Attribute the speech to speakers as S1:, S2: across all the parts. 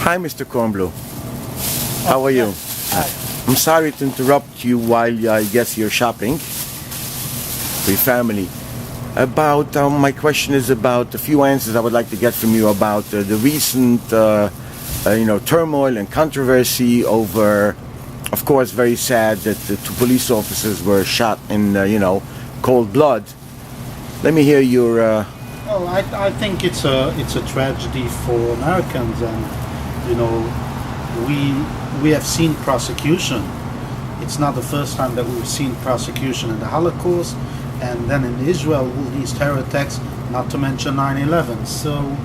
S1: Hi, Mr. Kornbluh. How are you?
S2: Hi.
S1: I'm sorry to interrupt you while I guess you're shopping for your family. My question is about a few answers I would like to get from you about the recent, turmoil and controversy over, of course, very sad that the two police officers were shot in, cold blood. Let me hear your.
S2: Well, I think it's a tragedy for Americans, and we have seen prosecution. It's not the first time that we've seen prosecution in the Holocaust, and then in Israel, all these terror attacks, not to mention 9/11. So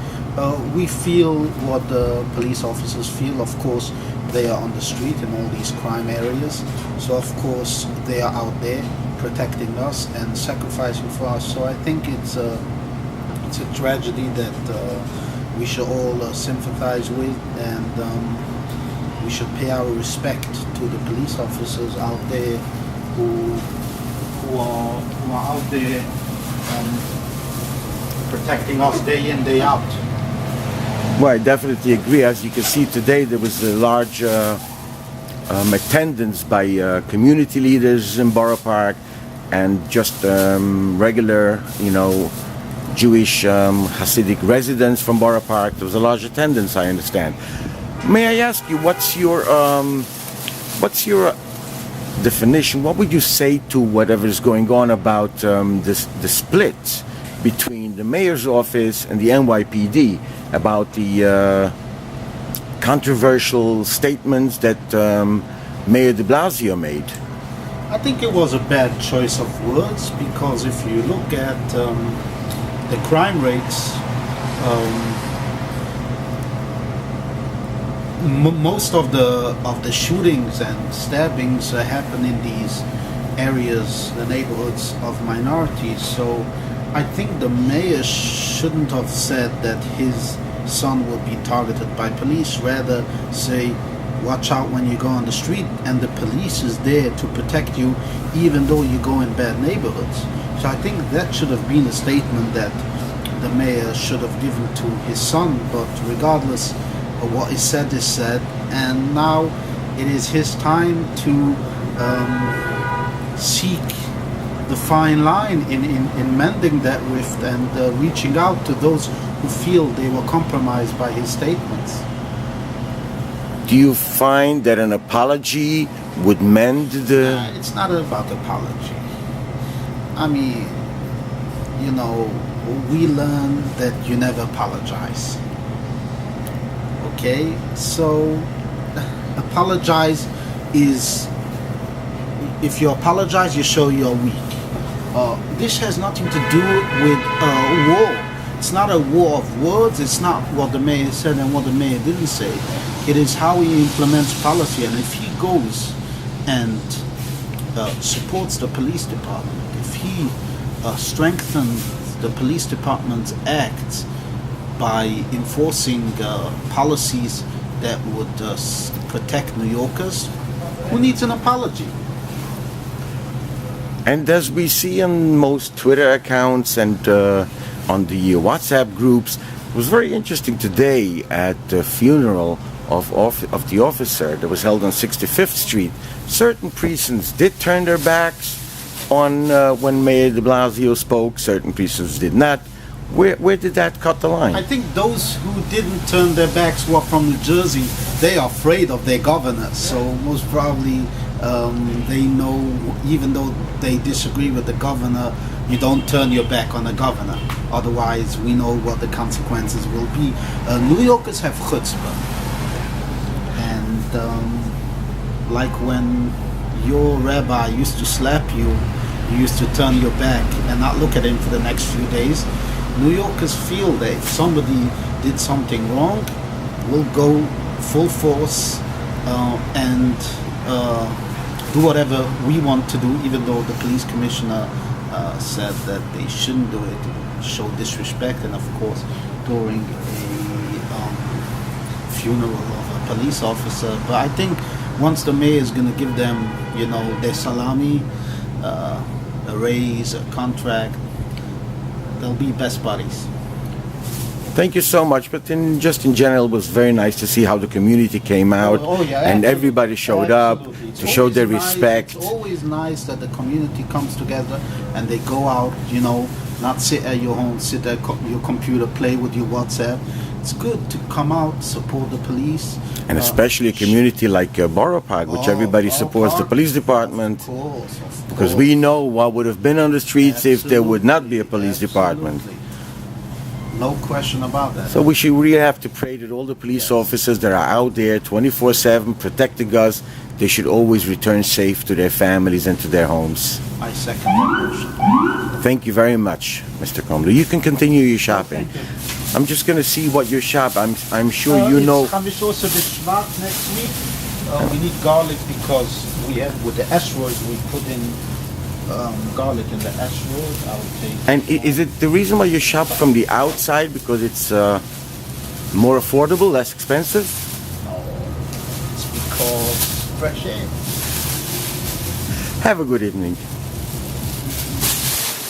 S2: we feel what the police officers feel. Of course, they are on the street in all these crime areas. So of course, they are out there protecting us and sacrificing for us. So I think it's a tragedy that we should all sympathize with, and we should pay our respect to the police officers out there who are out there protecting us day in, day out.
S1: Well, I definitely agree. As you can see today, there was a large attendance by community leaders in Borough Park and just regular, Jewish Hasidic residents from Borough Park. There was a large attendance, I understand. May I ask you, what's your definition? What would you say to whatever is going on about the split between the mayor's office and the NYPD about the controversial statements that Mayor de Blasio made?
S2: I think it was a bad choice of words, because if you look at the crime rates, most of the shootings and stabbings happen in these areas, the neighborhoods of minorities. So I think the mayor shouldn't have said that his son would be targeted by police. Rather say, watch out when you go on the street, and the police is there to protect you even though you go in bad neighborhoods. So I think that should have been a statement that the mayor should have given to his son. But regardless of what is said, and now it is his time to seek the fine line in mending that rift and reaching out to those who feel they were compromised by his statements.
S1: Do you find that an apology would mend the...
S2: It's not about apology. I mean, we learn that you never apologize. Okay? So, apologize is... If you apologize, you show you're weak. This has nothing to do with war. It's not a war of words. It's not what the mayor said and what the mayor didn't say. It is how he implements policy. And if he goes and supports the police department, if he strengthens the police department's acts by enforcing policies that would protect New Yorkers, who needs an apology?
S1: And as we see on most Twitter accounts and on the WhatsApp groups, it was very interesting today at the funeral of the officer that was held on 65th Street. Certain precincts did turn their backs on when Mayor de Blasio spoke. Certain precincts did not. Where did that cut the line?
S2: I think those who didn't turn their backs were from New Jersey. They are afraid of their governor, so most probably they know, even though they disagree with the governor, you don't turn your back on the governor. Otherwise, we know what the consequences will be. New Yorkers have chutzpah. And like when your rabbi used to slap you, you used to turn your back and not look at him for the next few days. New Yorkers feel that if somebody did something wrong, we'll go full force and do whatever we want to do, even though the police commissioner said that they shouldn't do it, show disrespect, and of course during a funeral of a police officer. But I think once the mayor is going to give them, their salami, a raise, a contract, they'll be best buddies.
S1: Thank you so much. But just in general, it was very nice to see how the community came out
S2: Yeah,
S1: and everybody showed up
S2: absolutely.
S1: to show their
S2: Always nice-
S1: respect.
S2: It's always nice that the community comes together and they go out, not sit at your home, sit at your computer, play with your WhatsApp. It's good to come out, support the police.
S1: And especially a community like Borough Park, which everybody supports the police department.
S2: Of course.
S1: Because we know what would have been on the streets if there would not be a police department.
S2: No question about that.
S1: So we should really have to pray that all the police officers that are out there 24/7 protecting us, they should always return safe to their families and to their homes.
S2: I second that motion.
S1: Thank you very much, Mr. Kornbluh. You can continue your shopping.
S2: Thank you.
S1: I'm just going to see what you shop. I'm sure you know.
S2: Haben wir Soße mit Schwarz next week? We need garlic because we have with the asteroid we put in garlic in the asteroid. I'll take.
S1: And is it the reason why you shop from the outside because it's more affordable, less expensive?
S2: No, it's because fresh air.
S1: Have a good evening.